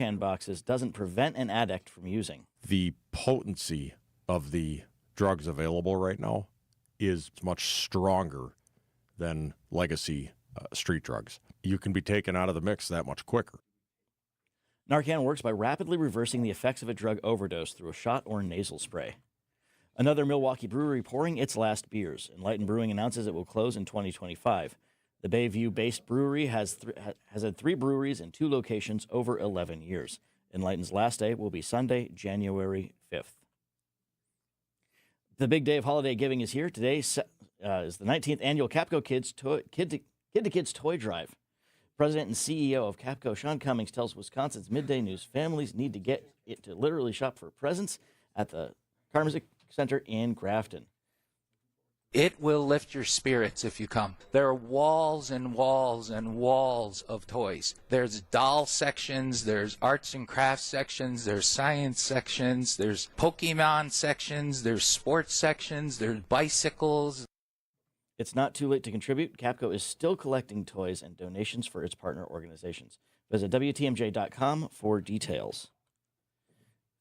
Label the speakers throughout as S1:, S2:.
S1: Narcan boxes doesn't prevent an addict from using.
S2: The potency of the drugs available right now is much stronger than legacy street drugs. You can be taken out of the mix that much quicker.
S1: Narcan works by rapidly reversing the effects of a drug overdose through a shot or nasal spray. Another Milwaukee brewery pouring its last beers. Enlighten Brewing announces it will close in 2025. The Bayview-based brewery has had 3 breweries and 2 locations over 11 years. Enlighten's last day will be Sunday, January 5th. The big day of holiday giving is here. Today is the 19th annual Capco Kid-to-Kids Toy Drive. President and CEO of Capco, Sean Cummings, tells Wisconsin's Midday News families need to get it to literally shop for presents at the Karmazik Center in Grafton.
S3: It will lift your spirits if you come. There are walls and walls and walls of toys. There's doll sections, there's arts and crafts sections, there's science sections, there's Pokemon sections, there's sports sections, there's bicycles.
S1: It's not too late to contribute. Capco is still collecting toys and donations for its partner organizations. Visit WTMJ.com for details.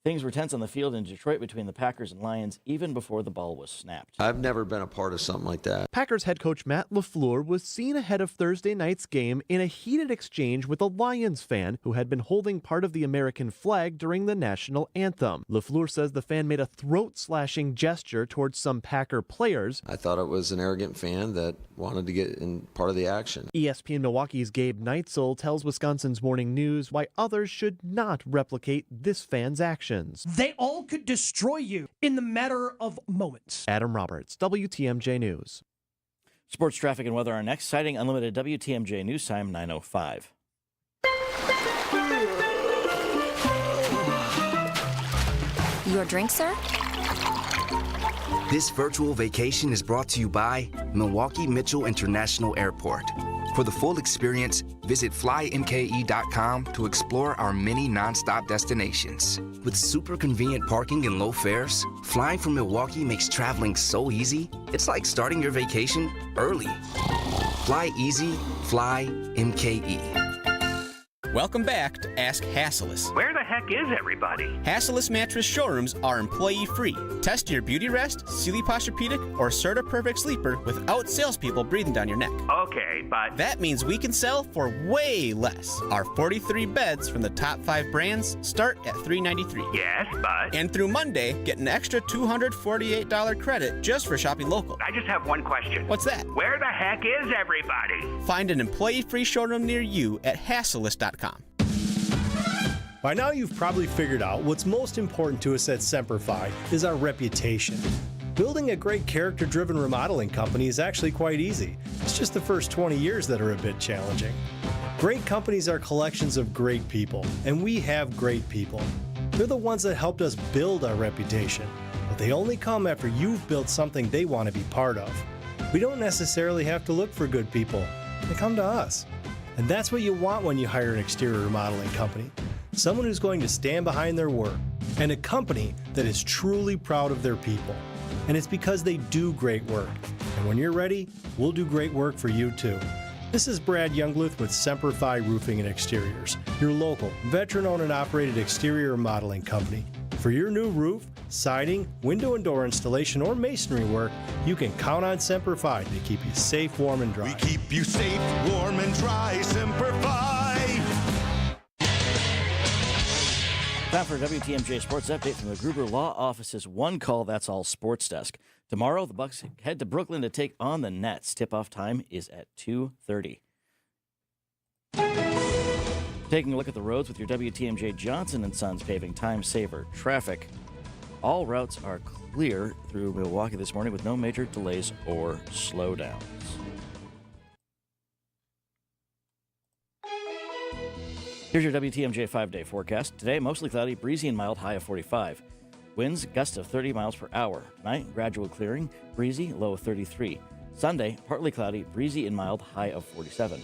S1: Things were tense on the field in Detroit between the Packers and Lions even before the ball was snapped.
S4: I've never been a part of something like that.
S5: Packers head coach Matt LaFleur was seen ahead of Thursday night's game in a heated exchange with a Lions fan who had been holding part of the American flag during the national anthem. LaFleur says the fan made a throat-slashing gesture towards some Packer players.
S4: I thought it was an arrogant fan that wanted to get in part of the action.
S5: ESPN Milwaukee's Gabe Neitzel tells Wisconsin's Morning News why others should not replicate this fan's actions.
S6: They all could destroy you in the matter of moments.
S5: Adam Roberts, WTMJ News.
S1: Sports traffic and weather are next. Citing unlimited WTMJ News Time 9:05.
S7: Your drink, sir?
S8: This virtual vacation is brought to you by Milwaukee Mitchell International Airport. For the full experience, visit flymke.com to explore our many nonstop destinations. With super convenient parking and low fares, flying from Milwaukee makes traveling so easy, it's like starting your vacation early. Fly easy, fly MKE.
S9: Welcome back to Ask Hassellus.
S10: Where the heck is everybody?
S9: Hassellus Mattress showrooms are employee-free. Test your Beauty Rest, Sealy Posturepedic, or Serta Perfect Sleeper without salespeople breathing down your neck.
S10: Okay, but...
S9: That means we can sell for way less. Our 43 beds from the top 5 brands start at $393.
S10: Yes, but...
S9: And through Monday, get an extra $248 credit just for shopping local.
S10: I just have one question.
S9: What's that?
S10: Where the heck is everybody?
S9: Find an employee-free showroom near you at hassellus.com.
S11: By now you've probably figured out what's most important to us at Semperfi is our reputation. Building a great character-driven remodeling company is actually quite easy. It's just the first 20 years that are a bit challenging. Great companies are collections of great people, and we have great people. They're the ones that helped us build our reputation, but they only come after you've built something they want to be part of. We don't necessarily have to look for good people. They come to us. And that's what you want when you hire an exterior remodeling company. Someone who's going to stand behind their work, and a company that is truly proud of their people. And it's because they do great work. And when you're ready, we'll do great work for you too. This is Brad Youngluth with Semperfi Roofing and Exteriors, your local, veteran-owned and operated exterior remodeling company. For your new roof, siding, window and door installation, or masonry work, you can count on Semperfi to keep you safe, warm, and dry.
S12: We keep you safe, warm, and dry. Semperfi!
S1: Time for a WTMJ Sports Update from the Gruber Law Office's One Call That's All Sports Desk. Tomorrow, the Bucks head to Brooklyn to take on the Nets. Tip-off time is at 2:30. Taking a look at the roads with your WTMJ Johnson & Sons Paving Time Saver traffic. All routes are clear through Milwaukee this morning with no major delays or slowdowns. Here's your WTMJ 5-day forecast. Today, mostly cloudy, breezy and mild, high of 45. Winds, gusts of 30 miles per hour. Tonight, gradual clearing, breezy, low of 33. Sunday, partly cloudy, breezy and mild, high of 47.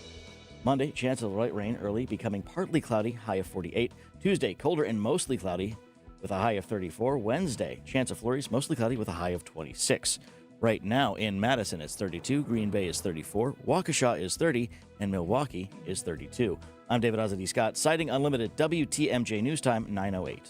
S1: Monday, chance of light rain early, becoming partly cloudy, high of 48. Tuesday, colder and mostly cloudy with a high of 34. Wednesday, chance of flurries, mostly cloudy with a high of 26. Right now in Madison, it's 32. Green Bay is 34. Waukesha is 30. And Milwaukee is 32. I'm David Ozzy Scott, citing Unlimited, WTMJ News Time 9:08.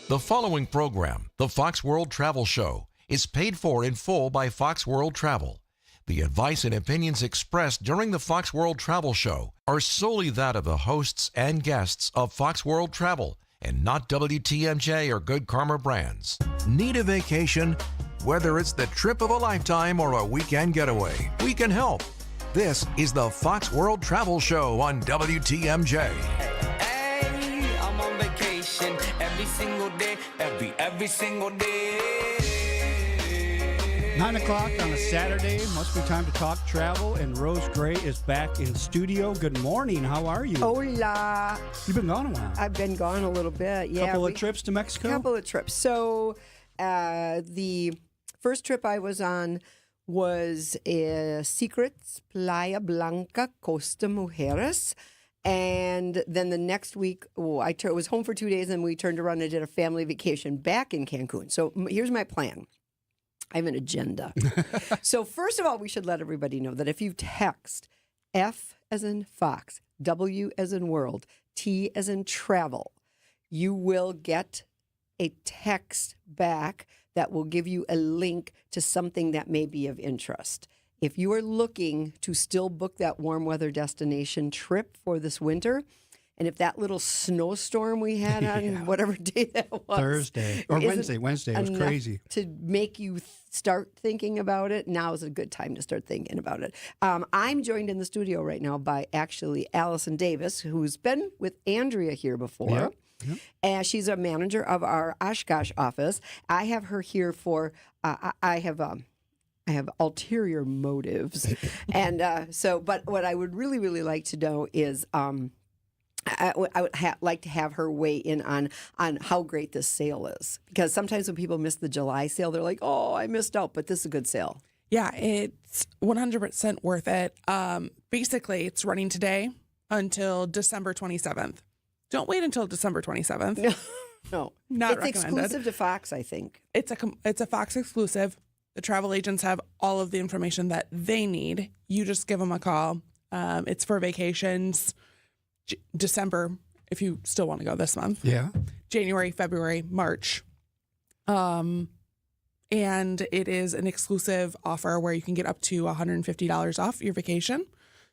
S13: The following program, the Fox World Travel Show, is paid for in full by Fox World Travel. The advice and opinions expressed during the Fox World Travel Show are solely that of the hosts and guests of Fox World Travel and not WTMJ or Good Karma brands. Need a vacation? Whether it's the trip of a lifetime or a weekend getaway, we can help. This is the Fox World Travel Show on WTMJ.
S14: Hey, I'm on vacation every single day, every single day.
S15: 9 o'clock on a Saturday. Must be time to talk travel, and Rose Gray is back in studio. Good morning. How are you?
S16: Hola.
S15: You've been gone a while.
S16: I've been gone a little bit. Yeah.
S15: Couple of trips to Mexico?
S16: Couple of trips. So the first trip I was on was Secrets, Playa Blanca, Costa Mujeres. And then the next week, I was home for 2 days, and we turned around and did a family vacation back in Cancun. So here's my plan. I have an agenda. So first of all, we should let everybody know that if you text F as in Fox, W as in world, T as in travel, you will get a text back that will give you a link to something that may be of interest. If you are looking to still book that warm weather destination trip for this winter, and if that little snowstorm we had on whatever day that was.
S15: Thursday or Wednesday. It was crazy.
S16: To make you start thinking about it, now is a good time to start thinking about it. I'm joined in the studio right now by actually Allison Davis, who's been with Andrea here before. Yep. And she's a manager of our Oshkosh office. I have her here for, I have ulterior motives. And but what I would really, really like to know is, I would like to have her weigh in on how great this sale is. Because sometimes when people miss the July sale, they're like, oh, I missed out, but this is a good sale.
S17: Yeah, it's 100% worth it. Basically, it's running today until December 27th. Don't wait until December 27th.
S16: No.
S17: Not
S16: it's
S17: recommended.
S16: Exclusive to Fox, I think.
S17: It's a Fox exclusive. The travel agents have all of the information that they need. You just give them a call. It's for vacations. December, if you still want to go this month.
S15: Yeah.
S17: January, February, March. And it is an exclusive offer where you can get up to $150 off your vacation.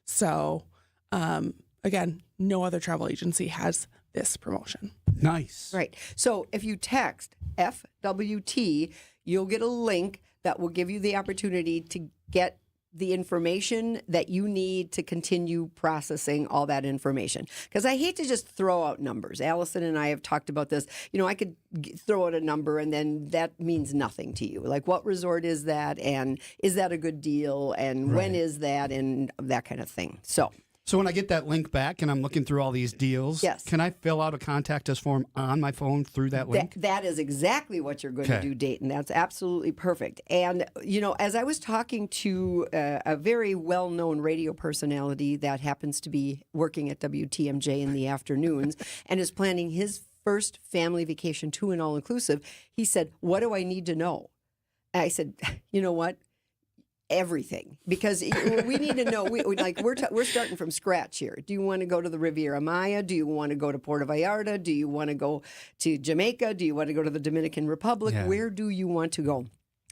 S17: So, again, no other travel agency has this promotion.
S15: Nice.
S16: Right. So if you text FWT, you'll get a link that will give you the opportunity to get the information that you need to continue processing all that information. Because I hate to just throw out numbers. Allison and I have talked about this. You know, I could throw out a number and then that means nothing to you. Like, what resort is that? And is that a good deal? And when is that? And that kind of thing. So
S15: when I get that link back and I'm looking through all these deals,
S16: yes.
S15: Can I fill out a contact us form on my phone through that link?
S16: That is exactly what you're going to do, Dayton. That's absolutely perfect. And, you know, as I was talking to a very well-known radio personality that happens to be working at WTMJ in the afternoons and is planning his first family vacation to an all-inclusive, he said, what do I need to know? And I said, you know what? Everything, because we need to know. We're starting from scratch here. Do you want to go to the Riviera Maya? Do you want to go to Puerto Vallarta? Do you want to go to Jamaica? Do you want to go to the Dominican Republic?
S15: Yeah.
S16: Where do you want to go?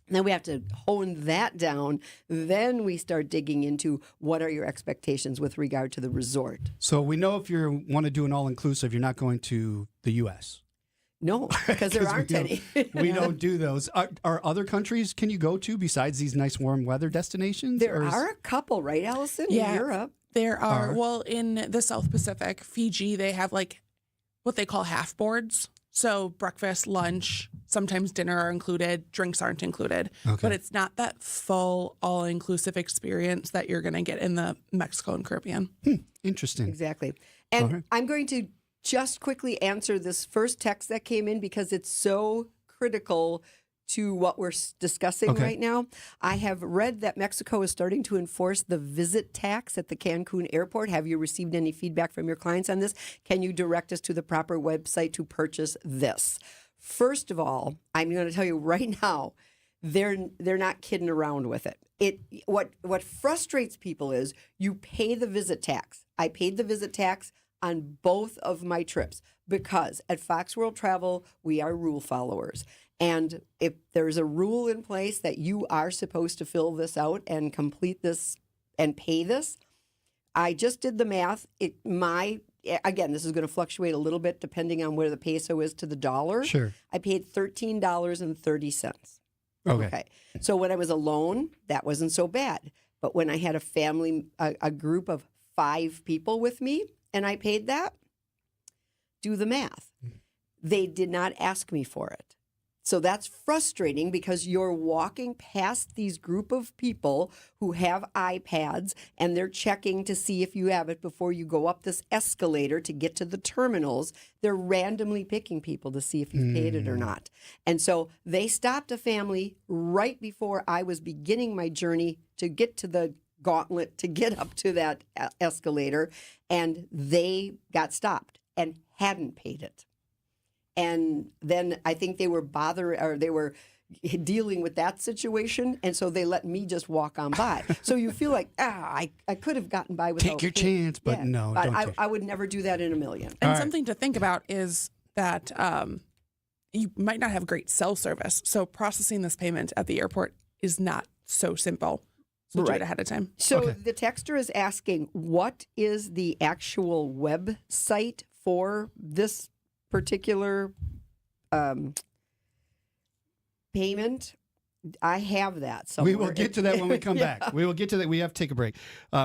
S16: Then we have to hone that down. Then we start digging into what are your expectations with regard to the resort.
S15: So we know if you want to do an all-inclusive, you're not going to the U.S.
S16: No, because there aren't any.
S15: We don't do those. Are other countries can you go to besides these nice warm weather destinations?
S16: There are a couple, right, Allison?
S17: Yeah,
S16: in Europe.
S17: There are. Well, in the South Pacific, Fiji, they have like what they call half boards. So breakfast, lunch, sometimes dinner are included. Drinks aren't included.
S15: Okay.
S17: But it's not that full, all-inclusive experience that you're going to get in the Mexico and Caribbean.
S15: Interesting.
S16: Exactly. And I'm going to just quickly answer this first text that came in because it's so critical to what we're discussing right now. I have read that Mexico is starting to enforce the visit tax at the Cancun airport. Have you received any feedback from your clients on this? Can you direct us to the proper website to purchase this? First of all, I'm going to tell you right now, they're not kidding around with it. What frustrates people is you pay the visit tax. I paid the visit tax on both of my trips because at Fox World Travel, we are rule followers. And if there's a rule in place that you are supposed to fill this out and complete this and pay this, I just did the math. Again, this is going to fluctuate a little bit depending on where the peso is to the dollar.
S15: Sure.
S16: I paid $13.30.
S15: Okay.
S16: So when I was alone, that wasn't so bad. But when I had a family, a group of 5 people with me, and I paid that, do the math. They did not ask me for it. So that's frustrating because you're walking past these group of people who have iPads and they're checking to see if you have it before you go up this escalator to get to the terminals. They're randomly picking people to see if you've paid it or not. And so they stopped a family right before I was beginning my journey to get to the gauntlet to get up to that escalator, and they got stopped and hadn't paid it. And then I think they were dealing with that situation, and so they let me just walk on by. So you feel like, I could have gotten by without.
S15: Take your chance, but no,
S16: but
S15: don't
S16: I would never do that in a million.
S17: And something to think about is that you might not have great cell service. So processing this payment at the airport is not so simple. So do it ahead of time.
S16: So the texter is asking, what is the actual website for this particular payment? I have that somewhere.
S15: We will get to that when we come back. We will get to that. We have to take a break.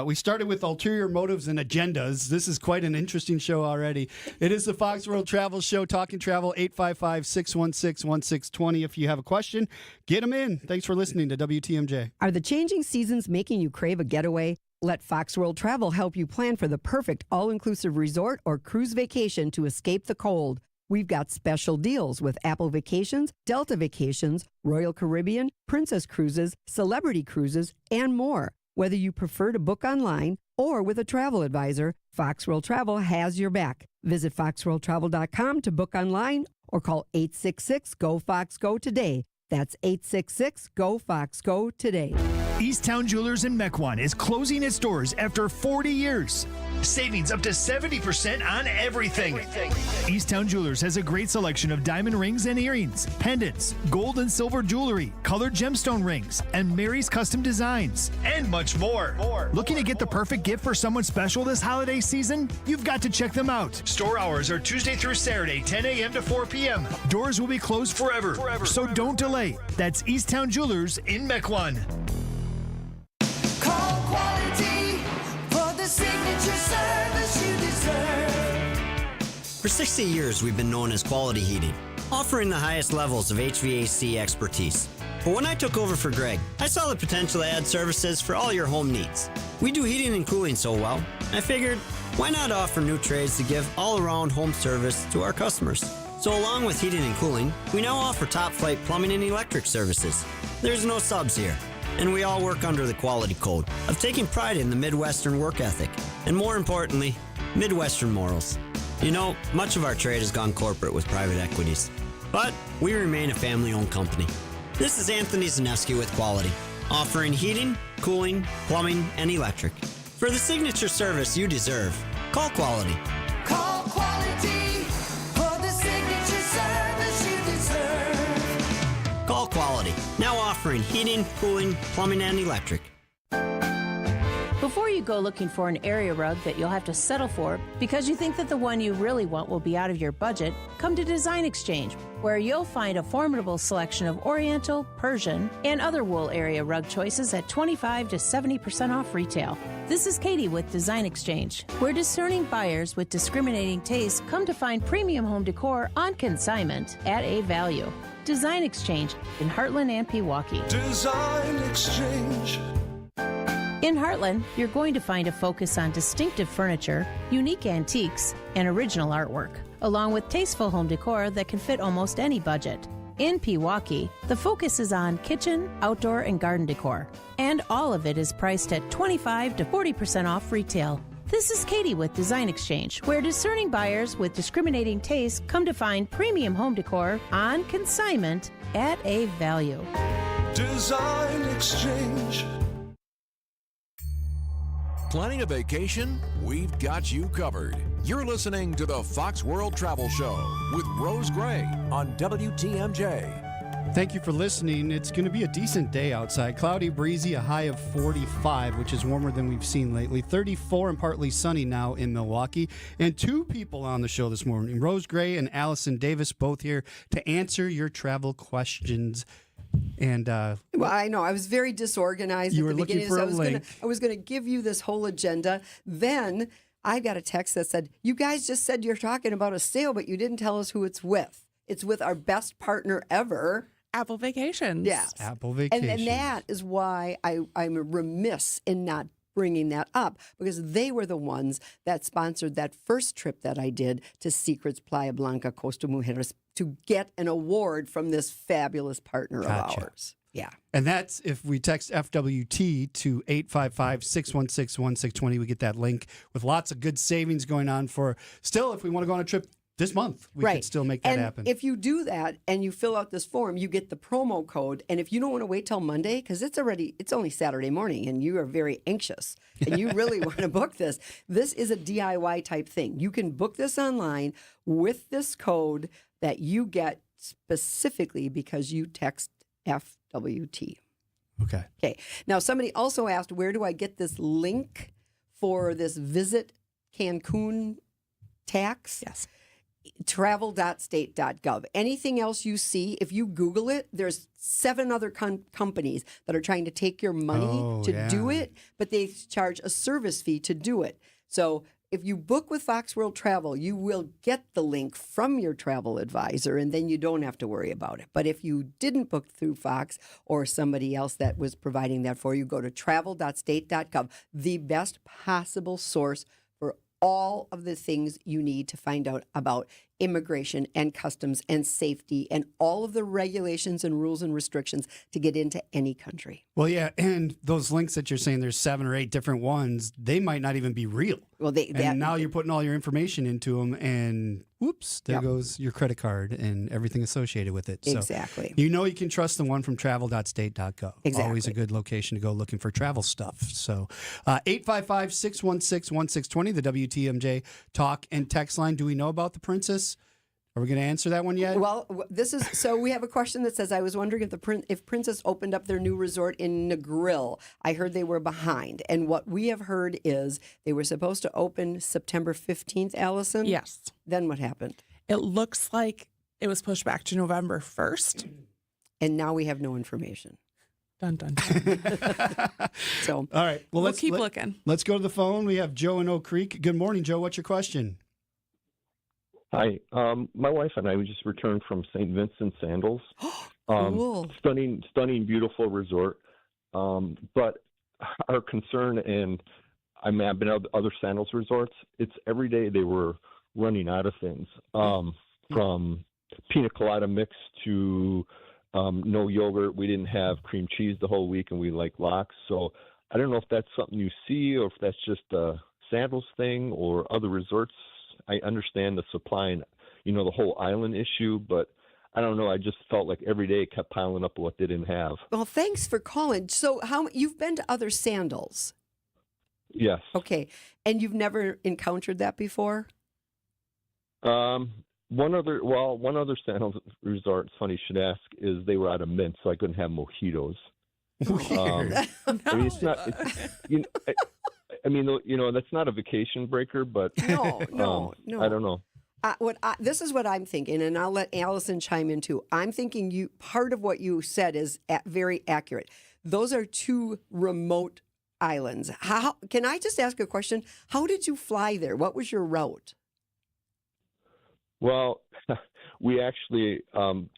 S15: We started with ulterior motives and agendas. This is quite an interesting show already. It is the Fox World Travel Show, Talking Travel, 855-616-1620. If you have a question, get them in. Thanks for listening to WTMJ.
S18: Are the changing seasons making you crave a getaway? Let Fox World Travel help you plan for the perfect all-inclusive resort or cruise vacation to escape the cold. We've got special deals with Apple Vacations, Delta Vacations, Royal Caribbean, Princess Cruises, Celebrity Cruises, and more. Whether you prefer to book online or with a travel advisor, Fox World Travel has your back. Visit foxworldtravel.com to book online or call 866-GO-FOX-GO today. That's 866-GO-FOX-GO today.
S19: Easttown Jewelers in Mequon is closing its doors after 40 years. Savings up to 70% on everything. Easttown Jewelers has a great selection of diamond rings and earrings, pendants, gold and silver jewelry, colored gemstone rings, and Mary's custom designs, and much more. Looking to get the perfect gift for someone special this holiday season? You've got to check them out. Store hours are Tuesday through Saturday, 10 a.m. to 4 p.m. Doors will be closed forever. So don't delay. That's Easttown Jewelers in Mequon.
S14: Call quality for the signature service you deserve.
S20: For 60 years, we've been known as Quality Heating, offering the highest levels of HVAC expertise. But when I took over for Greg, I saw the potential to add services for all your home needs. We do heating and cooling so well, I figured, why not offer new trades to give all-around home service to our customers? So along with heating and cooling, we now offer top-flight plumbing and electric services. There's no subs here. And we all work under the quality code of taking pride in the Midwestern work ethic, and more importantly, Midwestern morals. You know, much of our trade has gone corporate with private equities, but we remain a family-owned company. This is Anthony Zanevsky with Quality, offering heating, cooling, plumbing, and electric. For the signature service you deserve, call Quality.
S14: Call quality for the signature service you deserve.
S20: Call Quality, now offering heating, cooling, plumbing, and electric.
S21: Before you go looking for an area rug that you'll have to settle for because you think that the one you really want will be out of your budget, come to Design Exchange, where you'll find a formidable selection of Oriental, Persian, and other wool area rug choices at 25 to 70% off retail. This is Katie with Design Exchange, where discerning buyers with discriminating tastes come to find premium home decor on consignment at a value. Design Exchange in Heartland and Pewaukee.
S12: Design Exchange.
S21: In Heartland, you're going to find a focus on distinctive furniture, unique antiques, and original artwork, along with tasteful home decor that can fit almost any budget. In Pewaukee, the focus is on kitchen, outdoor, and garden decor, and all of it is priced at 25 to 40% off retail. This is Katie with Design Exchange, where discerning buyers with discriminating tastes come to find premium home decor on consignment at a value.
S12: Design Exchange.
S13: Planning a vacation? We've got you covered. You're listening to the Fox World Travel Show with Rose Gray on WTMJ.
S15: Thank you for listening. It's going to be a decent day outside. Cloudy, breezy, a high of 45, which is warmer than we've seen lately. 34 and partly sunny now in Milwaukee. And two people on the show this morning, Rose Gray and Allison Davis, both here to answer your travel questions. And
S16: well, I know I was very disorganized
S15: you
S16: at
S15: were
S16: the beginning.
S15: looking for a
S16: So
S15: link.
S16: I was going to give you this whole agenda. Then I got a text that said, "You guys just said you're talking about a sale, but you didn't tell us who it's with. It's with our best partner ever,
S17: Apple Vacations."
S16: Yes,
S15: Apple Vacations.
S16: and that is why I'm remiss in not bringing that up, because they were the ones that sponsored that first trip that I did to Secrets Playa Blanca, Costa Mujeres, to get an award from this fabulous partner of ours. Yeah.
S15: And that's if we text FWT to 855-616-1620, we get that link with lots of good savings going on for still, if we want to go on a trip this month, we could still make that
S16: and
S15: happen.
S16: If you do that and you fill out this form, you get the promo code. And if you don't want to wait till Monday, because it's only Saturday morning and you are very anxious and you really want to book this is a DIY type thing. You can book this online with this code that you get specifically because you text FWT.
S15: Okay.
S16: Okay. Now, somebody also asked, where do I get this link for this Visit Cancun tax?
S17: Yes.
S16: Travel.state.gov. Anything else you see, if you Google it, there's 7 other companies that are trying to take your money to do it, but they charge a service fee to do it. So if you book with Fox World Travel, you will get the link from your travel advisor, and then you don't have to worry about it. But if you didn't book through Fox or somebody else that was providing that for you, go to travel.state.gov, the best possible source for all of the things you need to find out about immigration and customs and safety and all of the regulations and rules and restrictions to get into any country.
S15: Well, yeah, and those links that you're saying there's 7 or 8 different ones, they might not even be real.
S16: Well,
S15: now you're putting all your information into them, and whoops, there goes your credit card and everything associated with it. So
S16: exactly.
S15: You know you can trust the one from travel.state.gov.
S16: Exactly.
S15: Always a good location to go looking for travel stuff. So 855-616-1620, the WTMJ talk and text line. Do we know about the Princess? Are we going to answer that one yet?
S16: Well, so we have a question that says, I was wondering if Princess opened up their new resort in Negril. I heard they were behind. And what we have heard is they were supposed to open September 15th, Allison?
S17: Yes.
S16: Then what happened?
S17: It looks like it was pushed back to November 1st.
S16: And now we have no information.
S17: Dun, dun, dun.
S16: So,
S15: all right. Well, let's
S17: keep looking.
S15: Let's go to the phone. We have Joe in Oak Creek. Good morning, Joe. What's your question?
S2: Hi. My wife and I, we just returned from St. Vincent Sandals.
S16: Cool.
S2: Stunning, beautiful resort. But our concern, and I've been at other Sandals resorts, it's every day they were running out of things. From pina colada mix to no yogurt. We didn't have cream cheese the whole week, and we like lox. So I don't know if that's something you see or if that's just a Sandals thing or other resorts. I understand the supply and, the whole island issue, but I don't know. I just felt like every day it kept piling up what they didn't have.
S16: Well, thanks for calling. So you've been to other Sandals?
S2: Yes.
S16: Okay. And you've never encountered that before?
S2: One other Sandals resort, it's funny you should ask, is they were out of mint, so I couldn't have mojitos. I mean, it's not, that's not a vacation breaker, but
S16: no.
S2: I don't know.
S16: This is what I'm thinking, and I'll let Allison chime in too. I'm thinking part of what you said is very accurate. Those are 2 remote islands. Can I just ask a question? How did you fly there? What was your route?
S2: Well, we actually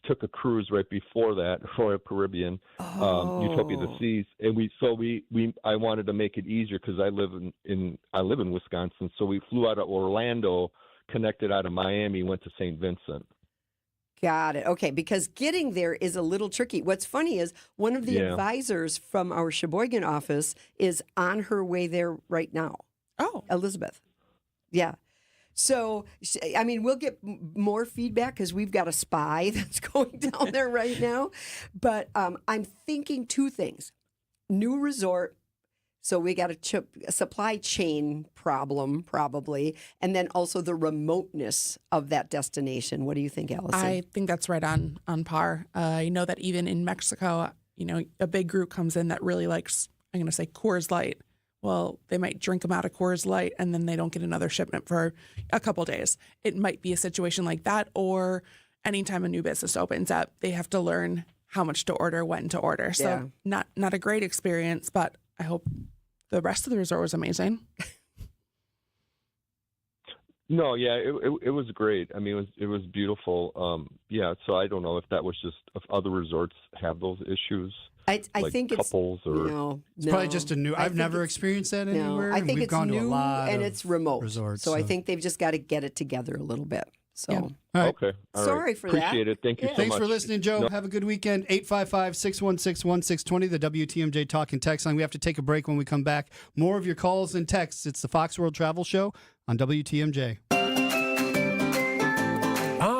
S2: took a cruise right before that, Royal Caribbean, Utopia of the Seas, and I wanted to make it easier because I live in Wisconsin, so we flew out of Orlando, connected out of Miami, went to St. Vincent.
S16: Got it. Okay, because getting there is a little tricky. What's funny is one of the advisors from our Sheboygan office is on her way there right now.
S17: Oh,
S16: Elizabeth. Yeah. So, I mean, we'll get more feedback because we've got a spy that's going down there right now. But I'm thinking 2 things. New resort, So we got a supply chain problem, probably, and then also the remoteness of that destination. What do you think, Allison?
S17: I think that's right on par. I know that even in Mexico, a big group comes in that really likes, I'm going to say, Coors Light. Well, they might drink them out of Coors Light and then they don't get another shipment for a couple days. It might be a situation like that, or anytime a new business opens up, they have to learn how much to order, when to order. So not a great experience, but I hope the rest of the resort was amazing.
S2: No, yeah, it was great. I mean, it was beautiful. So I don't know if that was just if other resorts have those issues.
S16: I
S2: like
S16: think
S2: couples
S16: it's
S2: or
S15: it's probably just a new. I've never experienced that anywhere.
S16: I think
S15: we've
S16: it's
S15: gone
S16: new
S15: to a lot
S16: and
S15: of
S16: it's remote.
S15: resorts.
S16: So I think they've just got to get it together a little bit. So
S15: All right.
S2: Okay. All
S16: Sorry
S2: right.
S16: for that.
S2: Appreciate it. Thank you so
S15: Thanks
S2: much.
S15: for listening, Joe.
S2: No.
S15: Have a good weekend. 855-616-1620, the WTMJ Talking Text line. We have to take a break. When we come back, more of your calls and texts. It's the Fox World Travel Show on WTMJ.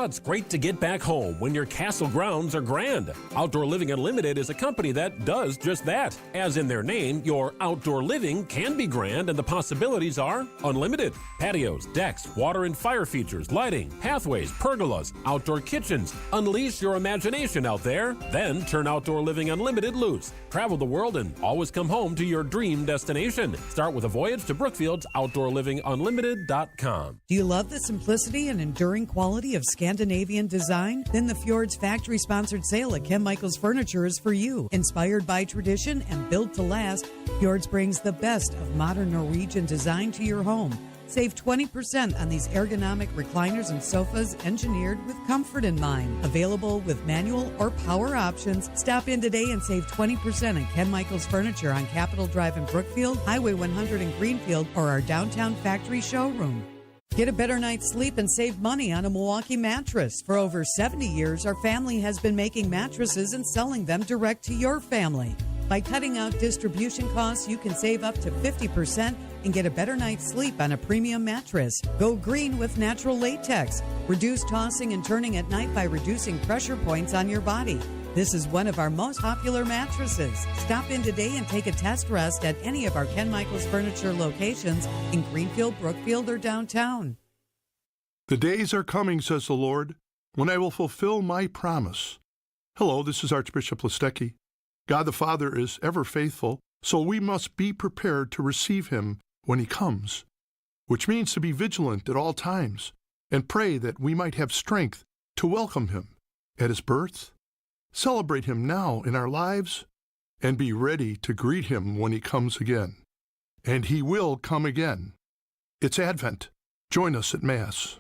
S3: It's great to get back home when your castle grounds are grand. Outdoor Living Unlimited is a company that does just that. As in their name, your outdoor living can be grand and the possibilities are unlimited. Patios, decks, water and fire features, lighting, pathways, pergolas, outdoor kitchens. Unleash your imagination out there, then turn Outdoor Living Unlimited loose. Travel the world and always come home to your dream destination. Start with a voyage to Brookfield's OutdoorLivingUnlimited.com.
S22: Do you love the simplicity and enduring quality of Scandinavian design? Then the Fjords factory-sponsored sale at Ken Michaels Furniture is for you. Inspired by tradition and built to last, Fjords brings the best of modern Norwegian design to your home. Save 20% on these ergonomic recliners and sofas engineered with comfort in mind. Available with manual or power options. Stop in today and save 20% on Ken Michaels Furniture on Capitol Drive in Brookfield, Highway 100 in Greenfield, or our downtown factory showroom. Get a better night's sleep and save money on a Milwaukee mattress. For over 70 years, our family has been making mattresses and selling them direct to your family. By cutting out distribution costs, you can save up to 50% and get a better night's sleep on a premium mattress. Go green with natural latex. Reduce tossing and turning at night by reducing pressure points on your body. This is one of our most popular mattresses. Stop in today and take a test rest at any of our Ken Michaels Furniture locations in Greenfield, Brookfield, or downtown.
S23: The days are coming, says the Lord, when I will fulfill my promise. Hello, this is Archbishop Listecki. God the Father is ever faithful, so we must be prepared to receive him when he comes, which means to be vigilant at all times and pray that we might have strength to welcome him at his birth, celebrate him now in our lives, and be ready to greet him when he comes again. And he will come again. It's Advent. Join us at Mass.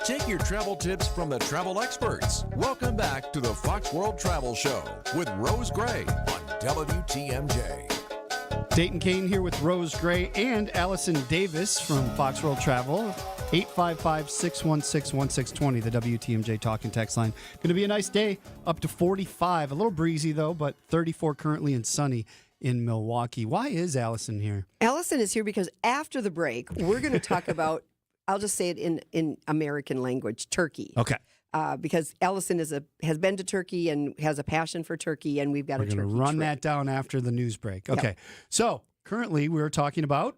S13: Take your travel tips from the travel experts. Welcome back to the Fox World Travel Show with Rose Gray on WTMJ.
S15: Dayton Kane here with Rose Gray and Allison Davis from Fox World Travel. 855-616-1620, the WTMJ Talking Text line. Going to be a nice day, up to 45. A little breezy, though, but 34 currently and sunny in Milwaukee. Why is Allison here?
S16: Allison is here because after the break, we're going to talk about, I'll just say it in American language, turkey.
S15: Okay.
S16: Because Allison has been to Turkey and has a passion for turkey, and we've got
S15: We're going to run that down after the news break. Okay.
S16: Yep.
S15: So currently we're talking about.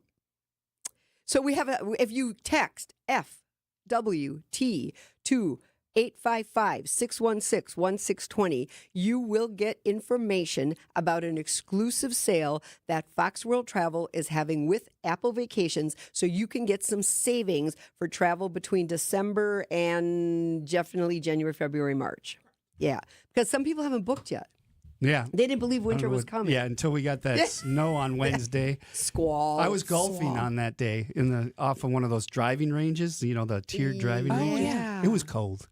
S16: So we have if you text FWT to 855-616-1620, you will get information about an exclusive sale that Fox World Travel is having with Apple Vacations, so you can get some savings for travel between December and definitely January, February, March. Yeah, because some people haven't booked yet.
S15: Yeah.
S16: They didn't believe winter was coming.
S15: Yeah, until we got that snow on Wednesday.
S16: Squall.
S15: I was golfing on that day off of one of those driving ranges, the tiered driving ranges.
S16: Yeah.
S15: It was cold.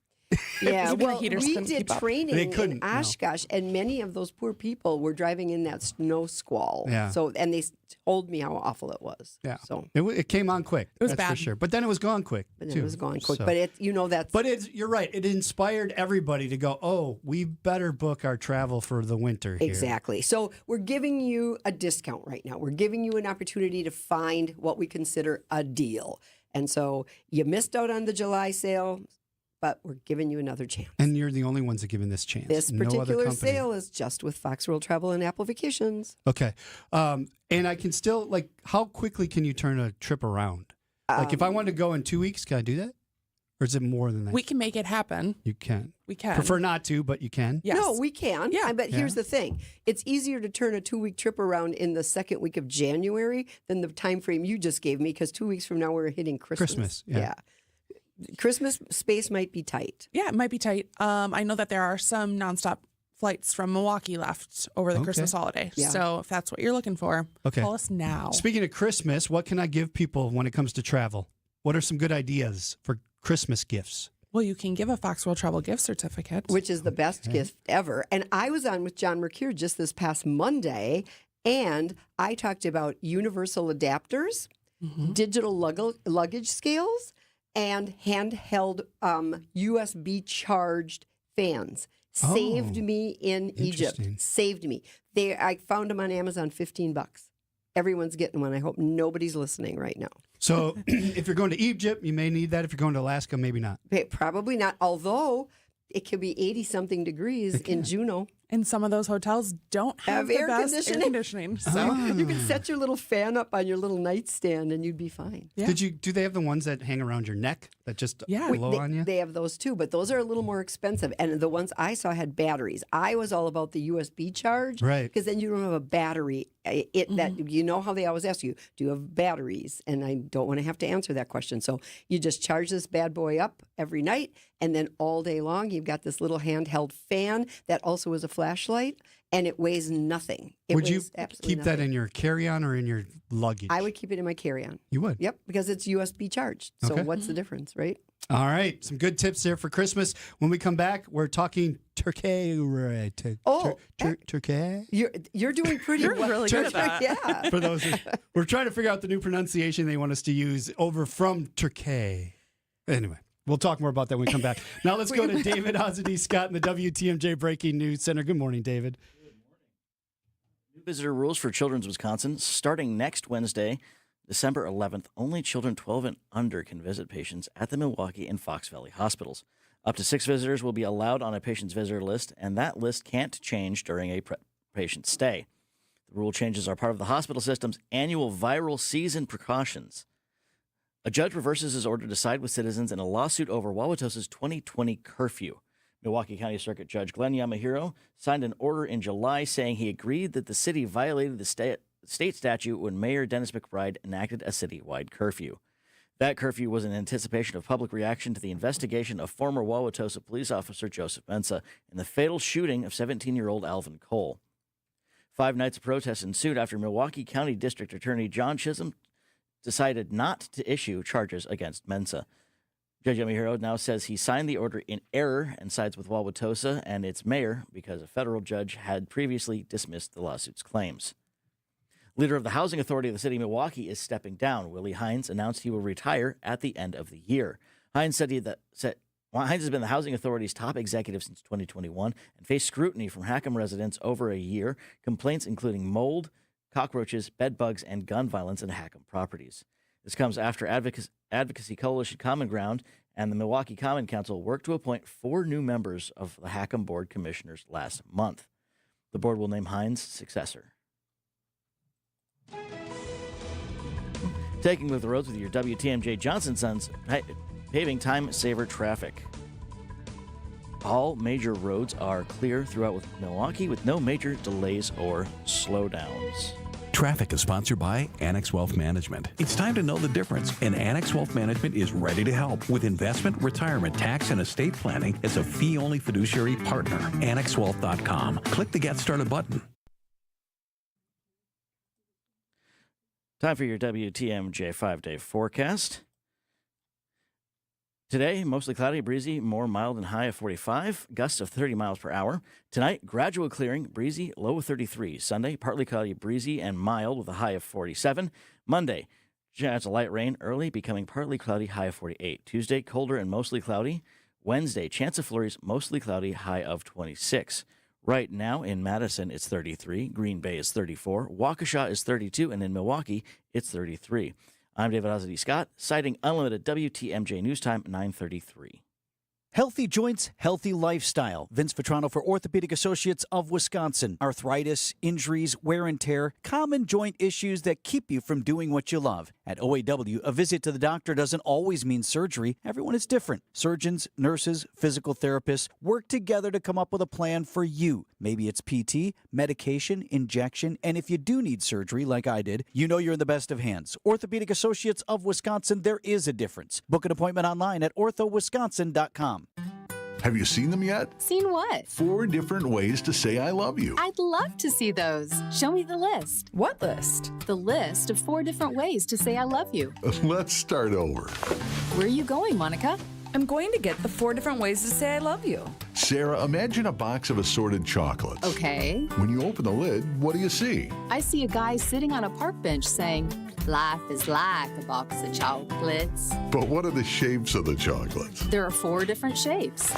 S16: Yeah, well, we did
S15: They
S16: training
S15: couldn't,
S16: in
S15: no.
S16: Oshkosh, and many of those poor people were driving in that snow squall.
S15: Yeah.
S16: And they told me how awful it was.
S15: Yeah.
S16: So
S15: it came on quick.
S16: It was
S15: that's
S16: bad.
S15: for sure. But then it was gone quick.
S16: But then
S15: too.
S16: it was gone quick.
S15: So-
S16: But that's.
S15: But you're right. It inspired everybody to go, oh, we better book our travel for the winter here.
S16: Exactly. So we're giving you a discount right now. We're giving you an opportunity to find what we consider a deal. And so you missed out on the July sale. but we're giving you another chance.
S15: And you're the only ones that giving this chance.
S16: This
S15: No other
S16: particular
S15: company.
S16: sale is just with Fox World Travel and Apple Vacations.
S15: Okay. And I can still, like, how quickly can you turn a trip around? Like, if I wanted to go in 2 weeks, can I do that? Or is it more than that?
S17: We can make it happen.
S15: You can.
S17: We can.
S15: Prefer not to, but you can.
S17: Yes.
S16: No, we can.
S17: Yeah.
S16: But here's the thing. It's easier to turn a 2-week trip around in the second week of January than the time frame you just gave me, because 2 weeks from now we're hitting Christmas.
S15: Yeah.
S16: Christmas space might be tight.
S17: Yeah, it might be tight. I know that there are some nonstop flights from Milwaukee left over the Christmas holiday.
S16: Yeah.
S17: So if that's what you're looking for, call us now.
S15: Speaking of Christmas, what can I give people when it comes to travel? What are some good ideas for Christmas gifts?
S17: Well, you can give a Fox World Travel gift certificate,
S16: which is the best gift ever. And I was on with John Mercure just this past Monday, and I talked about universal adapters, digital luggage scales, and handheld USB charged fans. Saved me in Egypt. Saved me. I found them on Amazon, $15. Everyone's getting one. I hope nobody's listening right now.
S15: So if you're going to Egypt, you may need that. If you're going to Alaska, maybe not.
S16: Probably not, although it could be 80-something degrees in Juneau.
S17: And some of those hotels don't have the
S16: air
S17: best
S16: conditioning.
S17: air conditioning. So
S16: You can set your little fan up on your little nightstand and you'd be fine.
S17: Yeah.
S15: Do they have the ones that hang around your neck that just blow on you?
S16: They have those too, but those are a little more expensive. And the ones I saw had batteries. I was all about the USB charge,
S15: right?
S16: Because then you don't have a battery. That you know how they always ask you, do you have batteries? And I don't want to have to answer that question. So you just charge this bad boy up every night, and then all day long you've got this little handheld fan that also is a flashlight. And it weighs nothing.
S15: Would you keep that in your carry-on or in your luggage?
S16: I would keep it in my carry-on.
S15: You would?
S16: Yep, because it's USB charged. So
S15: Okay.
S16: what's the difference, right?
S15: All right. Some good tips there for Christmas. When we come back, we're talking Turkey. Right? Turkey?
S16: You're doing pretty well.
S17: really good at that.
S16: Yeah.
S15: For those, we're trying to figure out the new pronunciation they want us to use over from Turkey. Anyway. We'll talk more about that when we come back. Now let's go to David Ozzy Scott in the WTMJ Breaking News Center. Good morning, David.
S1: New visitor rules for Children's Wisconsin. Starting next Wednesday, December 11th, only children 12 and under can visit patients at the Milwaukee and Fox Valley hospitals. Up to 6 visitors will be allowed on a patient's visitor list, and that list can't change during a patient's stay. The rule changes are part of the hospital system's annual viral season precautions. A judge reverses his order to side with citizens in a lawsuit over Wauwatosa's 2020 curfew. Milwaukee County Circuit Judge Glenn Yamahiro signed an order in July saying he agreed that the city violated the state statute when Mayor Dennis McBride enacted a citywide curfew. That curfew was in anticipation of public reaction to the investigation of former Wauwatosa police officer Joseph Mensa in the fatal shooting of 17-year-old Alvin Cole. 5 nights of protests ensued after Milwaukee County District Attorney John Chisholm decided not to issue charges against Mensa. Judge Yamahiro now says he signed the order in error and sides with Wauwatosa and its mayor because a federal judge had previously dismissed the lawsuit's claims. Leader of the Housing Authority of the City of Milwaukee is stepping down. Willie Hines announced he will retire at the end of the year. Hines said Hines has been the Housing Authority's top executive since 2021 and faced scrutiny from Hackham residents over a year, complaints including mold, cockroaches, bed bugs, and gun violence in Hackham properties. This comes after Advocacy Coalition Common Ground and the Milwaukee Common Council worked to appoint 4 new members of the Hackham Board Commissioners last month. The board will name Hines' successor. Taking with the roads with your WTMJ Johnson Sons paving time saver traffic. All major roads are clear throughout Milwaukee with no major delays or slowdowns.
S4: Traffic is sponsored by Annex Wealth Management. It's time to know the difference, and Annex Wealth Management is ready to help with investment, retirement, tax, and estate planning as a fee-only fiduciary partner. AnnexWealth.com. Click the Get Started button.
S1: Time for your WTMJ 5-day forecast. Today, mostly cloudy, breezy, more mild and high of 45, gusts of 30 miles per hour. Tonight, gradual clearing, breezy, low of 33. Sunday, partly cloudy, breezy, and mild with a high of 47. Monday, chance of light rain early, becoming partly cloudy, high of 48. Tuesday, colder and mostly cloudy. Wednesday, chance of flurries, mostly cloudy, high of 26. Right now in Madison, it's 33. Green Bay is 34. Waukesha is 32. And in Milwaukee, it's 33. I'm David Ozzy Scott, citing unlimited WTMJ News Time 9:33.
S5: Healthy joints, healthy lifestyle. Vince Vitrano for Orthopedic Associates of Wisconsin. Arthritis, injuries, wear and tear, common joint issues that keep you from doing what you love. At OAW, a visit to the doctor doesn't always mean surgery. Everyone is different. Surgeons, nurses, physical therapists work together to come up with a plan for you. Maybe it's PT, medication, injection, and if you do need surgery like I did, you know you're in the best of hands. Orthopedic Associates of Wisconsin, there is a difference. Book an appointment online at orthowisconsin.com.
S6: Have you seen them yet?
S7: Seen what?
S6: 4 different ways to say I love you.
S7: I'd love to see those. Show me the list. What list? The list of 4 different ways to say I love you.
S6: Let's start over.
S7: Where are you going, Monica?
S24: I'm going to get the 4 different ways to say I love you.
S6: Sarah, imagine a box of assorted chocolates.
S7: Okay.
S6: When you open the lid, what do you see?
S7: I see a guy sitting on a park bench saying, "Life is like a box of chocolates."
S6: But what are the shapes of the chocolates?
S7: There are 4 different shapes.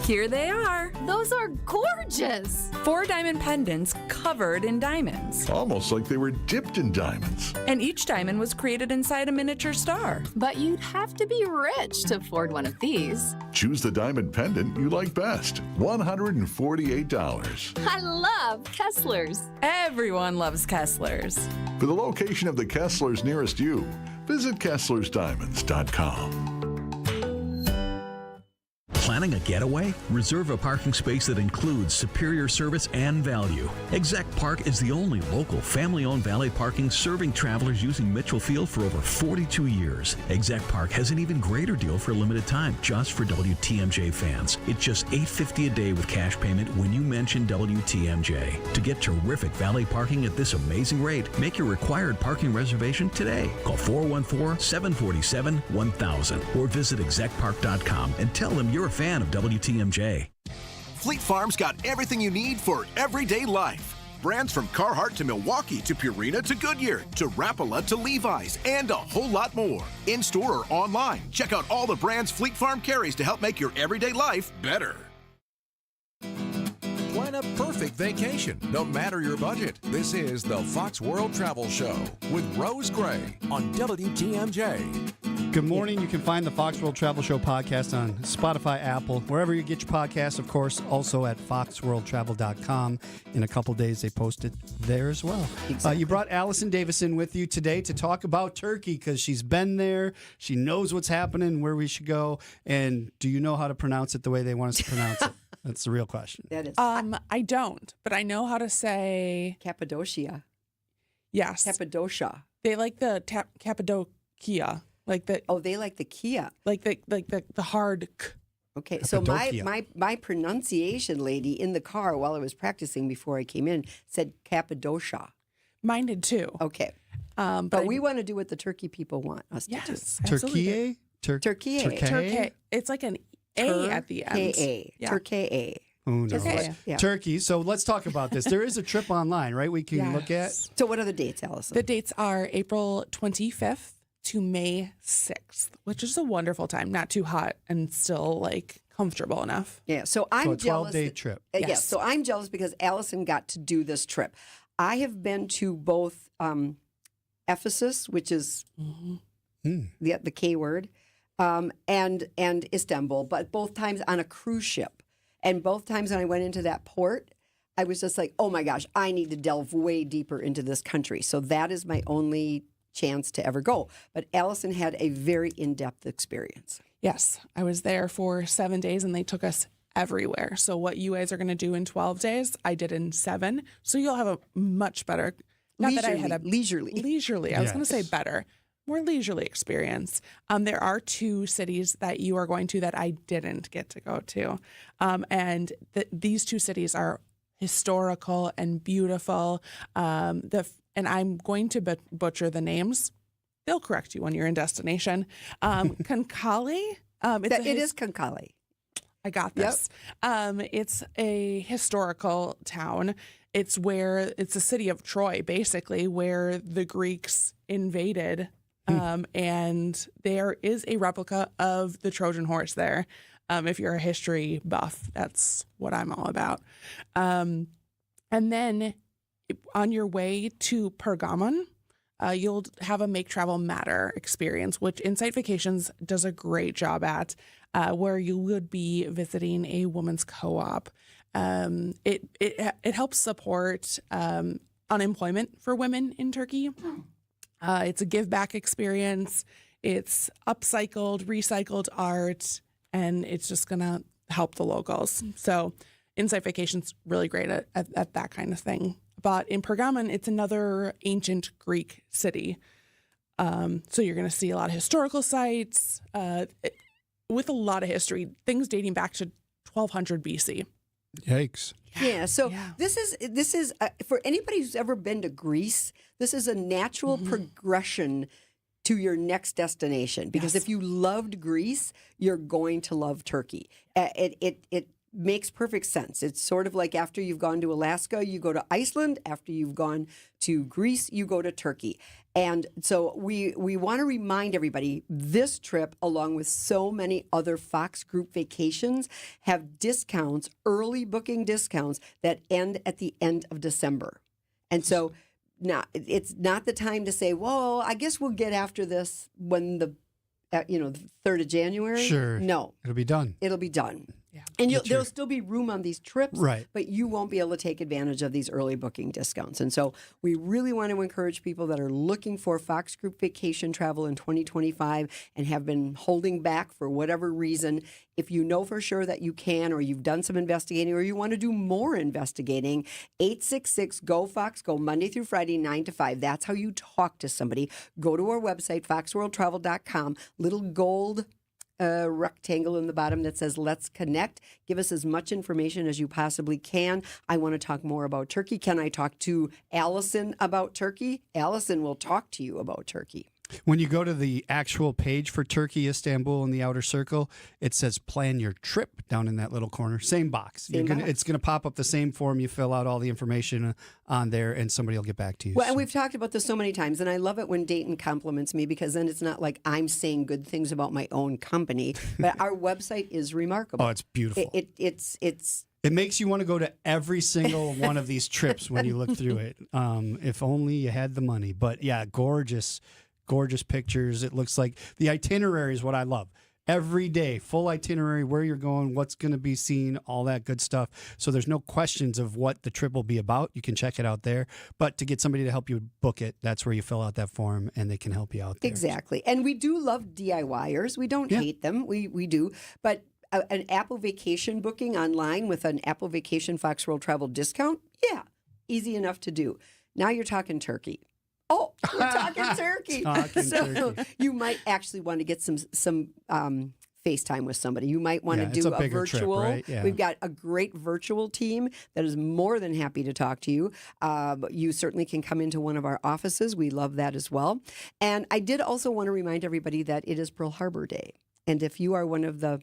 S24: Here they are.
S7: Those are gorgeous.
S24: 4 diamond pendants covered in diamonds.
S6: Almost like they were dipped in diamonds.
S24: And each diamond was created inside a miniature star.
S7: But you'd have to be rich to afford one of these.
S6: Choose the diamond pendant you like best. $148.
S7: I love Kessler's.
S24: Everyone loves Kessler's.
S6: For the location of the Kesslers nearest you, visit KesslersDiamonds.com.
S4: Planning a getaway? Reserve a parking space that includes superior service and value. Exec Park is the only local family-owned valet parking serving travelers using Mitchell Field for over 42 years. Exec Park has an even greater deal for a limited time just for WTMJ fans. It's just $8.50 a day with cash payment when you mention WTMJ. To get terrific valet parking at this amazing rate, make your required parking reservation today. Call 414-747-1000 or visit execpark.com and tell them you're a fan of WTMJ.
S25: Fleet Farm's got everything you need for everyday life. Brands from Carhartt to Milwaukee to Purina to Goodyear to Rapala to Levi's and a whole lot more. In-store or online, check out all the brands Fleet Farm carries to help make your everyday life better.
S13: Plan a perfect vacation, no matter your budget. This is the Fox World Travel Show with Rose Gray on WTMJ.
S15: Good morning. You can find the Fox World Travel Show podcast on Spotify, Apple, wherever you get your podcasts, of course, also at foxworldtravel.com. In a couple days, they post it there as well.
S16: Exactly.
S15: You brought Allison Davison with you today to talk about Turkey because she's been there. She knows what's happening, where we should go. And do you know how to pronounce it the way they want us to pronounce it? That's the real question.
S16: That is.
S17: I don't, but I know how to say
S16: Cappadocia.
S17: Yes.
S16: Cappadocia.
S17: They like the Cappadocia. Like the
S16: they like the Kia.
S17: Like the hard k.
S16: Okay, so my pronunciation lady in the car while I was practicing before I came in said Cappadocia.
S17: Mine did too.
S16: Okay. But we want to do what the Turkey people want us to do.
S15: Turkey?
S16: Turkey.
S17: It's like an A at the end.
S16: Turkey.
S15: Who knows?
S16: Yeah.
S15: Turkey. So let's talk about this. There is a trip online, right? We can look at.
S16: So what are the dates, Allison?
S17: The dates are April 25th to May 6th, which is a wonderful time. Not too hot and still like comfortable enough.
S16: Yeah. So I'm
S15: a
S16: jealous.
S15: 12-day trip.
S16: Yes. So I'm jealous because Allison got to do this trip. I have been to both Ephesus, which is the K word, and Istanbul, but both times on a cruise ship. And both times when I went into that port, I was just like, oh my gosh, I need to delve way deeper into this country. So that is my only chance to ever go. But Allison had a very in-depth experience.
S17: Yes, I was there for 7 days and they took us everywhere. So what you guys are going to do in 12 days, I did in 7. So you'll have a much better, leisurely. I was going to say better, more leisurely experience. There are 2 cities that you are going to that I didn't get to go to. And these 2 cities are historical and beautiful. And I'm going to butcher the names. They'll correct you when you're in destination. Konkalli.
S16: It is Konkalli.
S17: I got this. Yep. It's a historical town. It's a city of Troy, basically, where the Greeks invaded. And there is a replica of the Trojan horse there. If you're a history buff, that's what I'm all about. And then on your way to Pergamon, you'll have a Make Travel Matter experience, which Insight Vacations does a great job at. where you would be visiting a women's co-op. It helps support unemployment for women in Turkey. It's a give back experience. It's upcycled, recycled art, and it's just going to help the locals. So Insight Vacation's really great at that kind of thing. But in Pergamon, it's another ancient Greek city. So you're going to see a lot of historical sites with a lot of history, things dating back to 1200 BC.
S15: Yikes.
S16: Yeah. So this is for anybody who's ever been to Greece, this is a natural progression to your next destination. Because if you loved Greece, you're going to love Turkey. It makes perfect sense. It's sort of like after you've gone to Alaska, you go to Iceland. After you've gone to Greece, you go to Turkey. And so we want to remind everybody, this trip, along with so many other Fox Group vacations, have discounts, early booking discounts that end at the end of December. And so now it's not the time to say, well, I guess we'll get after this when the 3rd of January.
S15: Sure.
S16: No.
S15: It'll be done.
S16: It'll be done. Yeah. And there'll still be room on these trips,
S15: right?
S16: But you won't be able to take advantage of these early booking discounts. And so we really want to encourage people that are looking for Fox Group vacation travel in 2025 and have been holding back for whatever reason. If you know for sure that you can, or you've done some investigating, or you want to do more investigating, 866-GO-FOX-GO, Monday through Friday, 9 to 5. That's how you talk to somebody. Go to our website, foxworldtravel.com, little gold rectangle in the bottom that says Let's Connect. Give us as much information as you possibly can. I want to talk more about Turkey. Can I talk to Allison about Turkey? Allison will talk to you about Turkey.
S15: When you go to the actual page for Turkey, Istanbul, in the outer circle, it says plan your trip down in that little corner. Same box. It's going to pop up the same form. You fill out all the information on there, and somebody will get back to you.
S16: Well, and we've talked about this so many times, and I love it when Dayton compliments me, because then it's not like I'm saying good things about my own company, but our website is remarkable.
S15: Oh, it's beautiful.
S16: It's
S15: It makes you want to go to every single one of these trips when you look through it. If only you had the money. But yeah, gorgeous pictures. It looks like the itinerary is what I love. Every day, full itinerary, where you're going, what's going to be seen, all that good stuff. So there's no questions of what the trip will be about. You can check it out there. But to get somebody to help you book it, that's where you fill out that form, and they can help you out there.
S16: Exactly. And we do love DIYers. We don't hate them. We do. But an Apple Vacation booking online with an Apple Vacation Fox World Travel discount, easy enough to do. Now you're talking Turkey. Oh, we're talking Turkey. Turkey. You might actually want to get some FaceTime with somebody. You might want to do a virtual.
S15: Trip, right?
S16: We've got a great virtual team that is more than happy to talk to you. You certainly can come into one of our offices. We love that as well. And I did also want to remind everybody that it is Pearl Harbor Day. And if you are one of the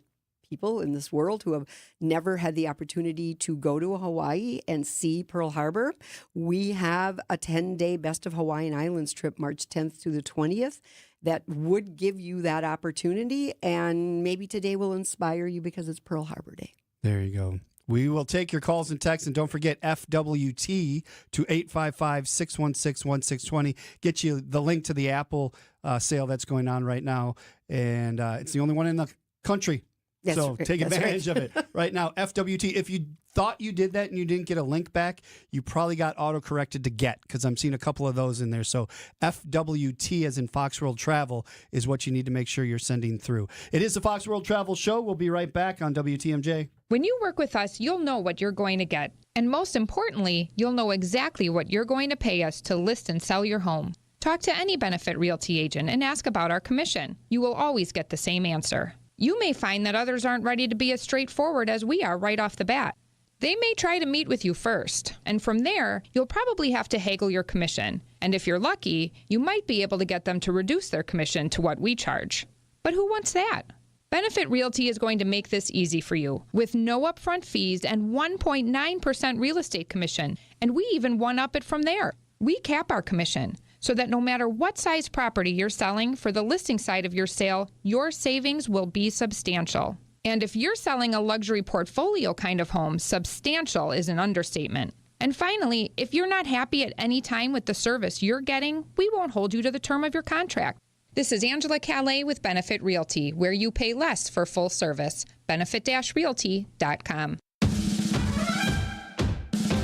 S16: people in this world who have never had the opportunity to go to Hawaii and see Pearl Harbor, we have a 10-day Best of Hawaiian Islands trip, March 10th through the 20th, that would give you that opportunity. And maybe today will inspire you because it's Pearl Harbor Day.
S15: There you go. We will take your calls and texts, and don't forget FWT to 855-616-1620. Get you the link to the Apple sale that's going on right now, and it's the only one in the country. Take advantage of it right now. FWT. If you thought you did that and you didn't get a link back, you probably got auto-corrected to get, because I'm seeing a couple of those in there. So FWT, as in Fox World Travel, is what you need to make sure you're sending through. It is the Fox World Travel Show. We'll be right back on WTMJ.
S8: When you work with us, you'll know what you're going to get. And most importantly, you'll know exactly what you're going to pay us to list and sell your home. Talk to any Benefit Realty agent and ask about our commission. You will always get the same answer. You may find that others aren't ready to be as straightforward as we are right off the bat. They may try to meet with you first, and from there, you'll probably have to haggle your commission. And if you're lucky, you might be able to get them to reduce their commission to what we charge. But who wants that? Benefit Realty is going to make this easy for you, with no upfront fees and 1.9% real estate commission, and we even one-up it from there. We cap our commission, so that no matter what size property you're selling, for the listing side of your sale, your savings will be substantial. And if you're selling a luxury portfolio kind of home, substantial is an understatement. And finally, if you're not happy at any time with the service you're getting, we won't hold you to the term of your contract. This is Angela Calais with Benefit Realty, where you pay less for full service. Benefit-realty.com.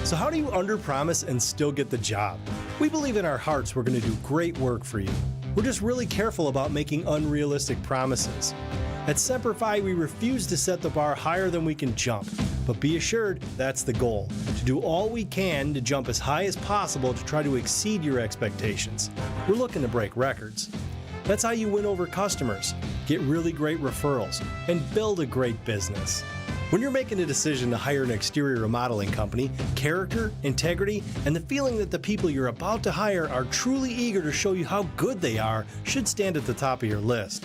S9: So how do you underpromise and still get the job? We believe in our hearts we're going to do great work for you. We're just really careful about making unrealistic promises. At Semper Fi, we refuse to set the bar higher than we can jump. But be assured, that's the goal, to do all we can to jump as high as possible to try to exceed your expectations. We're looking to break records. That's how you win over customers, get really great referrals, and build a great business. When you're making a decision to hire an exterior remodeling company, character, integrity, and the feeling that the people you're about to hire are truly eager to show you how good they are should stand at the top of your list.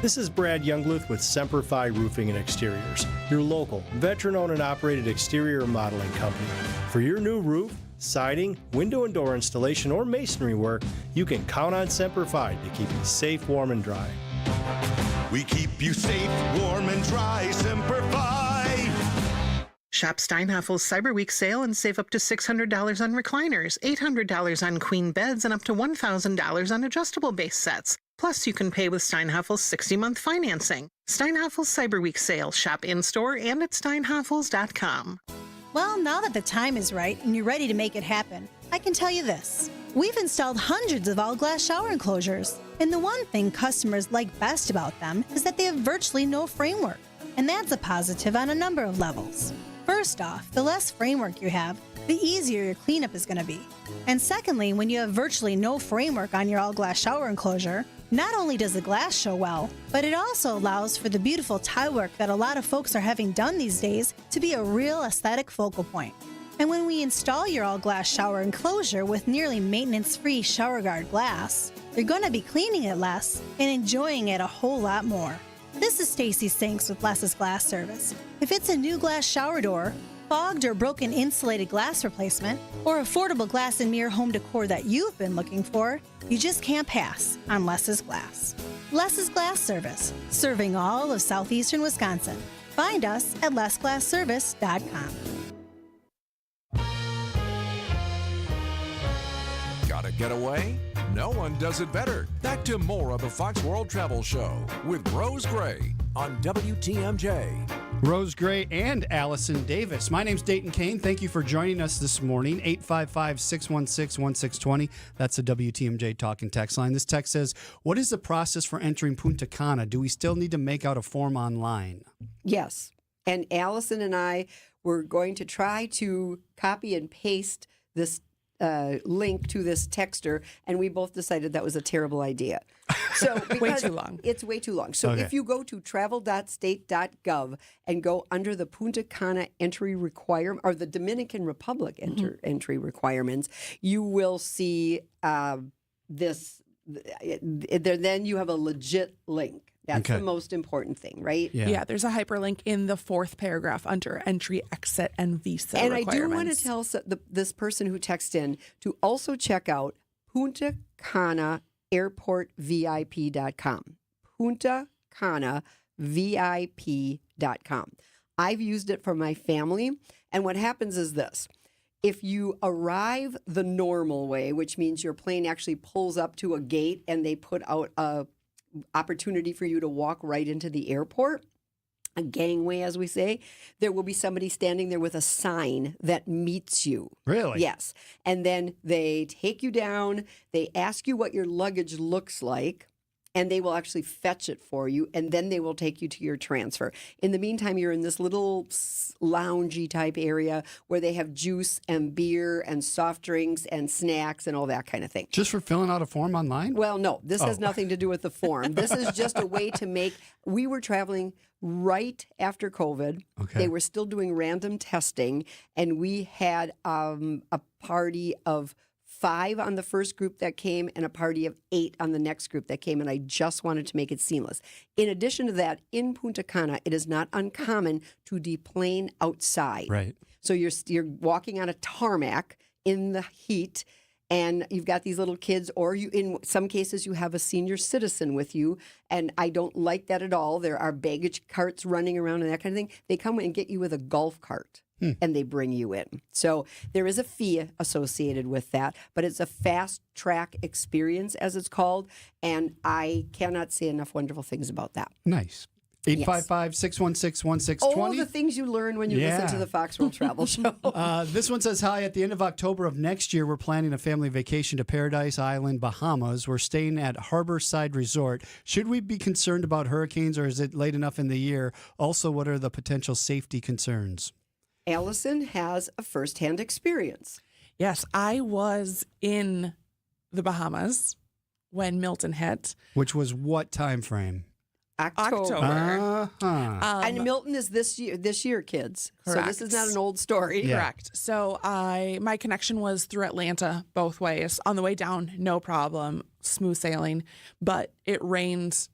S9: This is Brad Youngluth with Semper Fi Roofing and Exteriors, your local, veteran-owned and operated exterior remodeling company. For your new roof, siding, window and door installation, or masonry work, you can count on Semper Fi to keep you safe, warm, and dry.
S12: We keep you safe, warm, and dry. Semper Fi.
S10: Shop Steinhaffel's Cyber Week sale and save up to $600 on recliners, $800 on queen beds, and up to $1,000 on adjustable base sets. Plus, you can pay with Steinhaffel's 60-month financing. Steinhaffel's Cyber Week sale. Shop in-store and at steinhaffels.com.
S11: Well, now that the time is right and you're ready to make it happen, I can tell you this. We've installed hundreds of all-glass shower enclosures. And the one thing customers like best about them is that they have virtually no framework. And that's a positive on a number of levels. First off, the less framework you have, the easier your cleanup is going to be. And secondly, when you have virtually no framework on your all-glass shower enclosure, not only does the glass show well, but it also allows for the beautiful tile work that a lot of folks are having done these days to be a real aesthetic focal point. And when we install your all-glass shower enclosure with nearly maintenance-free shower guard glass, you're going to be cleaning it less and enjoying it a whole lot more. This is Stacy Sinks with Less's Glass Service. If it's a new glass shower door, fogged or broken insulated glass replacement, or affordable glass and mirror home decor that you've been looking for, you just can't pass on Less's Glass. Less's Glass Service, serving all of southeastern Wisconsin. Find us at lessglassservice.com.
S13: Gotta get away? No one does it better. Back to more of the Fox World Travel Show with Rose Gray on WTMJ.
S15: Rose Gray and Allison Davis. My name's Dayton Kane. Thank you for joining us this morning. 855-616-1620. That's the WTMJ talk and text line. This text says, what is the process for entering Punta Cana? Do we still need to make out a form online?
S16: Yes. And Allison and I were going to try to copy and paste this link to this texter, and we both decided that was a terrible idea. So
S17: way too long.
S16: It's way too long. So if you go to travel.state.gov and go under the Punta Cana entry requirement or the Dominican Republic entry requirements, you will see this. Then you have a legit link. That's the most important thing, right?
S17: Yeah, there's a hyperlink in the fourth paragraph under entry, exit, and visa
S16: and
S17: requirements.
S16: I do want to tell this person who texted in to also check out Punta Cana airportvip.com. Punta Cana VIP.com. I've used it for my family, and what happens is this. If you arrive the normal way, which means your plane actually pulls up to a gate and they put out a opportunity for you to walk right into the airport, a gangway, as we say, there will be somebody standing there with a sign that meets you.
S15: Really?
S16: Yes. And then they take you down, they ask you what your luggage looks like, and they will actually fetch it for you, and then they will take you to your transfer. In the meantime, you're in this little loungy type area where they have juice and beer and soft drinks and snacks and all that kind of thing.
S15: Just for filling out a form online?
S16: Well, no, this has nothing to do with the form. This is just a way to make, we were traveling right after COVID.
S15: Okay.
S16: They were still doing random testing, and we had a party of 5 on the first group that came and a party of 8 on the next group that came, and I just wanted to make it seamless. In addition to that, in Punta Cana, it is not uncommon to deplane outside.
S15: Right.
S16: So you're walking on a tarmac in the heat, and you've got these little kids, or you, in some cases, you have a senior citizen with you, and I don't like that at all. There are baggage carts running around and that kind of thing. They come and get you with a golf cart. and they bring you in. So there is a fee associated with that, but it's a fast track experience, as it's called, and I cannot say enough wonderful things about that.
S15: Nice. 855-616-1620.
S16: All the things you learn when you listen to the Fox World Travel Show.
S15: This one says, hi, at the end of October of next year, we're planning a family vacation to Paradise Island, Bahamas. We're staying at Harborside Resort. Should we be concerned about hurricanes, or is it late enough in the year? Also, what are the potential safety concerns?
S16: Allison has a firsthand experience.
S17: Yes, I was in the Bahamas when Milton hit.
S15: Which was what time frame?
S16: October. And Milton is this year, kids.
S17: Correct.
S16: So this is not an old story.
S17: Correct. So my connection was through Atlanta both ways. On the way down, no problem, smooth sailing. But it rained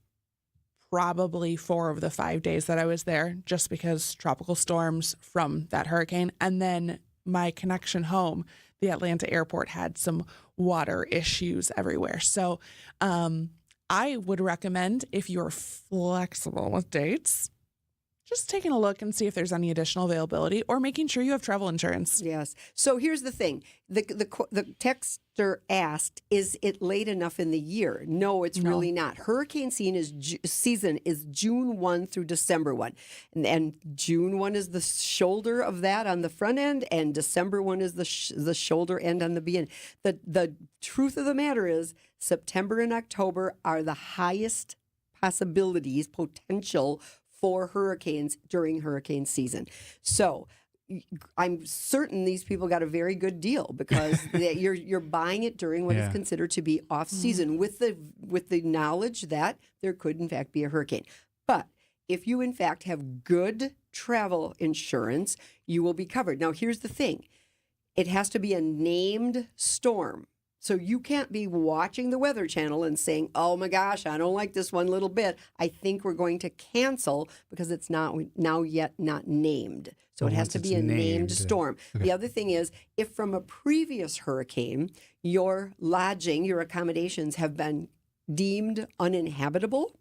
S17: probably 4 of the 5 days that I was there, just because tropical storms from that hurricane. And then my connection home, the Atlanta airport had some water issues everywhere. So I would recommend, if you're flexible with dates, just taking a look and see if there's any additional availability, or making sure you have travel insurance.
S16: Yes. So here's the thing. The texter asked, is it late enough in the year? No, it's really not. Hurricane season is June 1 through December 1. And June 1 is the shoulder of that on the front end, and December 1 is the shoulder end on the beginning. The truth of the matter is September and October are the highest potential for hurricanes during hurricane season. So I'm certain these people got a very good deal, because you're buying it during what is considered to be off season, with the knowledge that there could in fact be a hurricane. But if you in fact have good travel insurance, you will be covered. Now here's the thing. It has to be a named storm. So you can't be watching the Weather Channel and saying, oh my gosh, I don't like this one little bit. I think we're going to cancel, because it's not named. So it has to be a named storm. Okay. The other thing is, if from a previous hurricane, your lodging, your accommodations have been deemed uninhabitable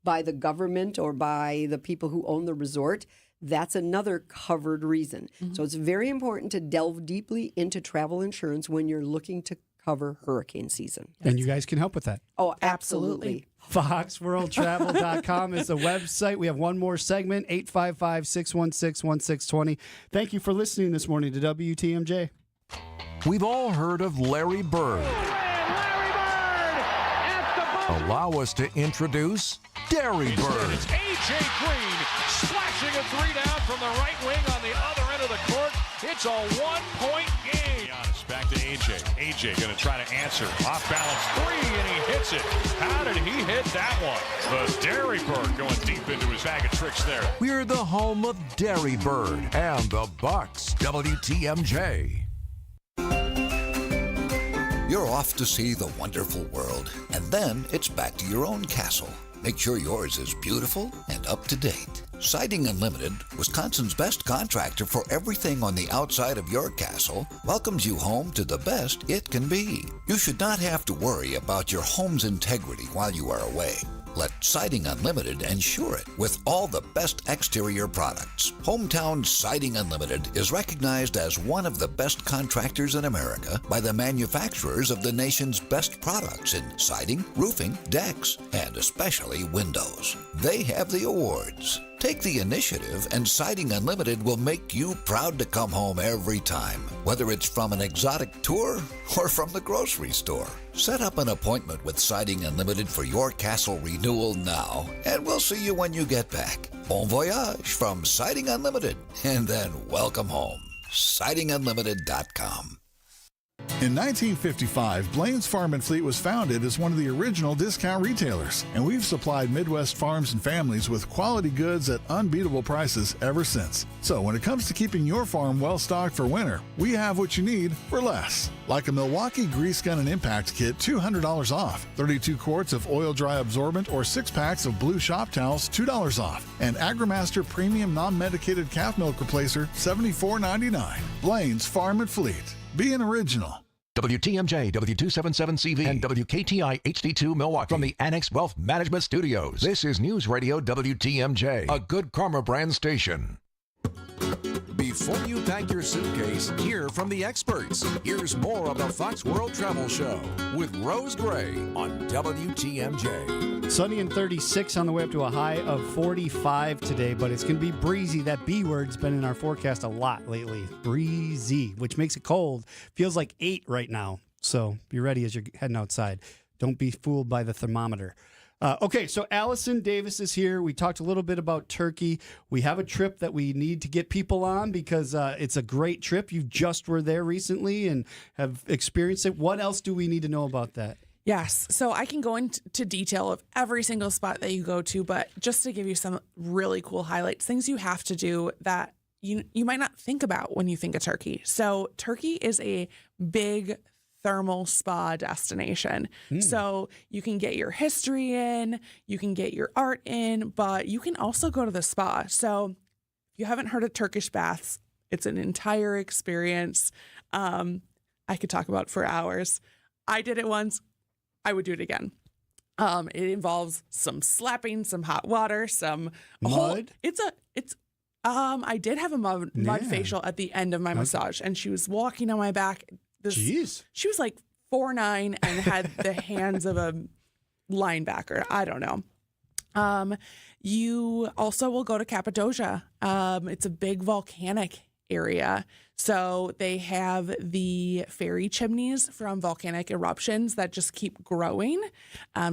S16: by the government or by the people who own the resort, that's another covered reason. Mm-hmm. So it's very important to delve deeply into travel insurance when you're looking to cover hurricane season.
S15: And you guys can help with that.
S16: Oh, absolutely.
S15: FoxWorldTravel.com is the website. We have one more segment, 855-616-1620. Thank you for listening this morning to WTMJ.
S13: We've all heard of Larry Bird. Allow us to introduce Derry Bird.
S14: It's A.J. Green slashing a 3 down from the right wing on the other end of the court. It's a 1-point game. Giannis back to A.J. A.J. going to try to answer. Off balance 3, and he hits it. How did he hit that one? The Derry Bird going deep into his bag of tricks there.
S13: We're the home of Derry Bird and the Bucks. WTMJ.
S18: You're off to see the wonderful world, and then it's back to your own castle. Make sure yours is beautiful and up to date. Siding Unlimited, Wisconsin's best contractor for everything on the outside of your castle, welcomes you home to the best it can be. You should not have to worry about your home's integrity while you are away. Let Siding Unlimited ensure it with all the best exterior products. Hometown Siding Unlimited is recognized as one of the best contractors in America by the manufacturers of the nation's best products in siding, roofing, decks, and especially windows. They have the awards. Take the initiative, and Siding Unlimited will make you proud to come home every time, whether it's from an exotic tour or from the grocery store. Set up an appointment with Siding Unlimited for your castle renewal now, and we'll see you when you get back. Bon voyage from Siding Unlimited, and then welcome home. SidingUnlimited.com.
S6: In 1955, Blaine's Farm and Fleet was founded as one of the original discount retailers, and we've supplied Midwest farms and families with quality goods at unbeatable prices ever since. So when it comes to keeping your farm well stocked for winter, we have what you need for less. Like a Milwaukee Grease Gun and Impact Kit, $200 off. 32 quarts of oil dry absorbent or 6 packs of blue shop towels, $2 off. And AgriMaster Premium Non-Medicated Calf Milk Replacer, $74.99. Blaine's Farm and Fleet. Be an original.
S13: WTMJ, W277CV, and WKTI HD2 Milwaukee from the Annex Wealth Management Studios. This is News Radio WTMJ, a Good Karma brand station.
S18: Before
S13: before you pack your suitcase, hear from the experts. Here's more of the Fox World Travel Show with Rose Gray on WTMJ.
S15: Sunny and 36 on the way up to a high of 45 today, but it's going to be breezy. That B word's been in our forecast a lot lately. Breezy, which makes it cold. Feels like 8 right now. So be ready as you're heading outside. Don't be fooled by the thermometer. Okay, so Allison Davis is here. We talked a little bit about Turkey. We have a trip that we need to get people on because it's a great trip. You just were there recently and have experienced it. What else do we need to know about that?
S17: Yes. So I can go into detail of every single spot that you go to, but just to give you some really cool highlights, things you have to do that you might not think about when you think of Turkey. So Turkey is a big thermal spa destination. So you can get your history in, you can get your art in, but you can also go to the spa. So if you haven't heard of Turkish baths, it's an entire experience. I could talk about it for hours. I did it once. I would do it again. It involves some slapping, some hot water, some
S15: mud.
S17: I did have a mud facial at the end of my massage, and she was walking on my back.
S15: Jeez.
S17: She was like 4'9" and had the hands of a linebacker. I don't know. You also will go to Cappadocia. It's a big volcanic area. So they have the fairy chimneys from volcanic eruptions that just keep growing.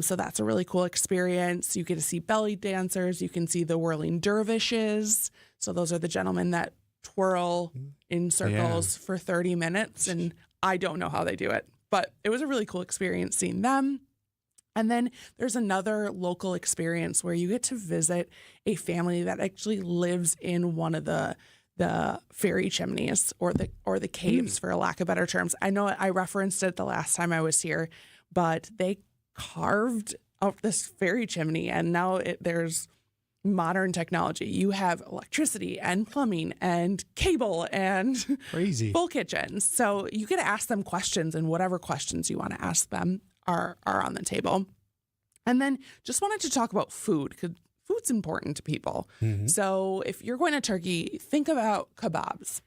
S17: So that's a really cool experience. You get to see belly dancers. You can see the whirling dervishes. So those are the gentlemen that twirl in circles for 30 minutes. And I don't know how they do it, but it was a really cool experience seeing them. And then there's another local experience where you get to visit a family that actually lives in one of the fairy chimneys or the caves, for a lack of better terms. I know I referenced it the last time I was here, but they carved out this fairy chimney, and now there's modern technology. You have electricity and plumbing and cable and
S15: crazy
S17: full kitchens. So you get to ask them questions, and whatever questions you want to ask them are on the table. And then just wanted to talk about food, because food's important to people. So if you're going to Turkey, think about kebabs,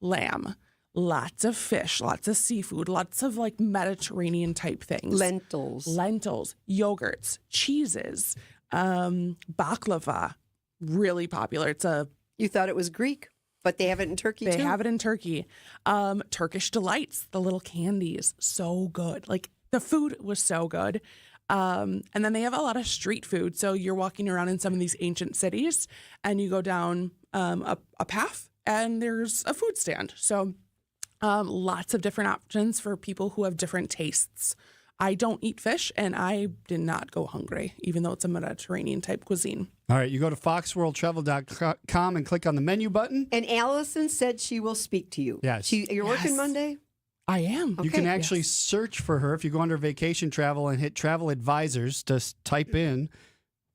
S17: lamb, lots of fish, lots of seafood, lots of like Mediterranean type things.
S16: Lentils,
S17: yogurts, cheeses, baklava, really popular.
S16: You thought it was Greek, but they have it in Turkey too?
S17: They have it in Turkey. Turkish delights, the little candies, so good. Like the food was so good. And then they have a lot of street food. So you're walking around in some of these ancient cities and you go down a path and there's a food stand. So lots of different options for people who have different tastes. I don't eat fish, and I did not go hungry, even though it's a Mediterranean type cuisine.
S15: All right, you go to foxworldtravel.com and click on the menu button.
S16: And Allison said she will speak to you.
S15: Yes.
S16: You're working Monday?
S17: I am.
S15: You can actually search for her if you go under vacation travel and hit travel advisors. Just type in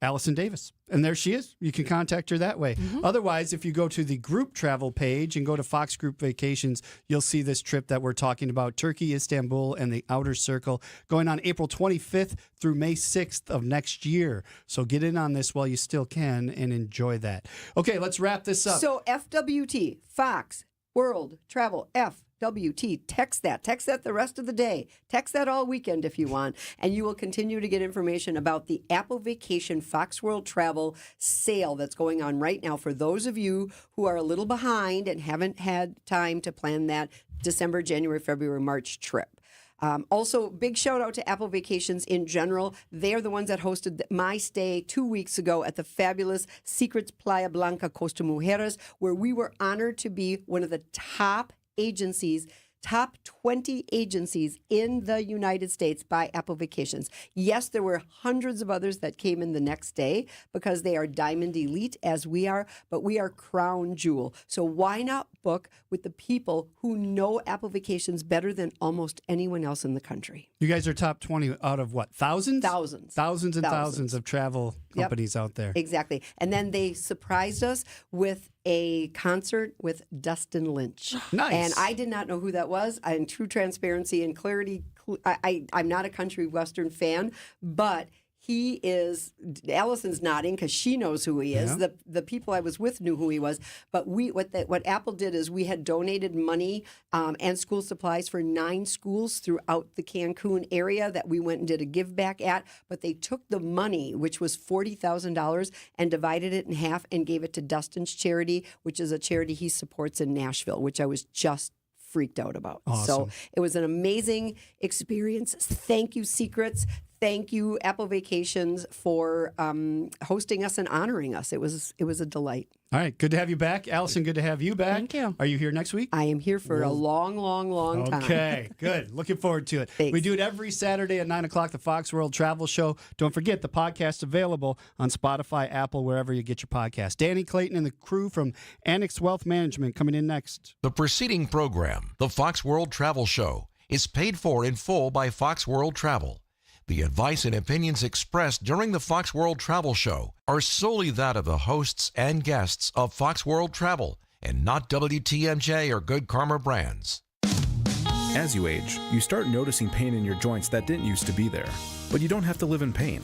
S15: Allison Davis, and there she is. You can contact her that way. Otherwise, if you go to the group travel page and go to Fox Group Vacations, you'll see this trip that we're talking about, Turkey, Istanbul, and the Outer Circle, going on April 25th through May 6th of next year. So get in on this while you still can and enjoy that. Okay, let's wrap this up.
S16: So FWT, Fox World Travel, FWT. Text that the rest of the day. Text that all weekend if you want, and you will continue to get information about the Apple Vacation Fox World Travel sale that's going on right now for those of you who are a little behind and haven't had time to plan that December, January, February, March trip. Also, big shout out to Apple Vacations in general. They're the ones that hosted my stay 2 weeks ago at the fabulous Secrets Playa Blanca, Costa Mujeres, where we were honored to be one of the top 20 agencies in the United States by Apple Vacations. Yes, there were hundreds of others that came in the next day because they are Diamond Elite as we are, but we are Crown Jewel. So why not book with the people who know Apple Vacations better than almost anyone else in the country?
S15: You guys are top 20 out of what? Thousands?
S16: Thousands.
S15: Thousands and thousands of travel companies out there.
S16: Exactly. And then they surprised us with a concert with Dustin Lynch.
S15: Nice.
S16: And I did not know who that was. In true transparency and clarity, I'm not a country western fan, but He is, Allison's nodding because she knows who he is.
S15: Yeah.
S16: The people I was with knew who he was. But what Apple did is we had donated money and school supplies for 9 schools throughout the Cancun area that we went and did a give back at. But they took the money, which was $40,000, and divided it in half and gave it to Dustin's charity, which is a charity he supports in Nashville, which I was just freaked out about.
S15: Awesome.
S16: So it was an amazing experience. Thank you, Secrets. Thank you, Apple Vacations, for hosting us and honoring us. It was a delight.
S15: All right, good to have you back. Allison, good to have you back.
S17: Thank you.
S15: Are you here next week?
S16: I am here for a long time.
S15: Okay, good. Looking forward to it.
S16: Thanks.
S15: We do it every Saturday at 9 o'clock, the Fox World Travel Show. Don't forget, the podcast's available on Spotify, Apple, wherever you get your podcast. Danny Clayton and the crew from Annex Wealth Management coming in next.
S13: The preceding program, the Fox World Travel Show, is paid for in full by Fox World Travel. The advice and opinions expressed during the Fox World Travel Show are solely that of the hosts and guests of Fox World Travel and not WTMJ or Good Karma brands.
S2: As you age, you start noticing pain in your joints that didn't used to be there. But you don't have to live in pain.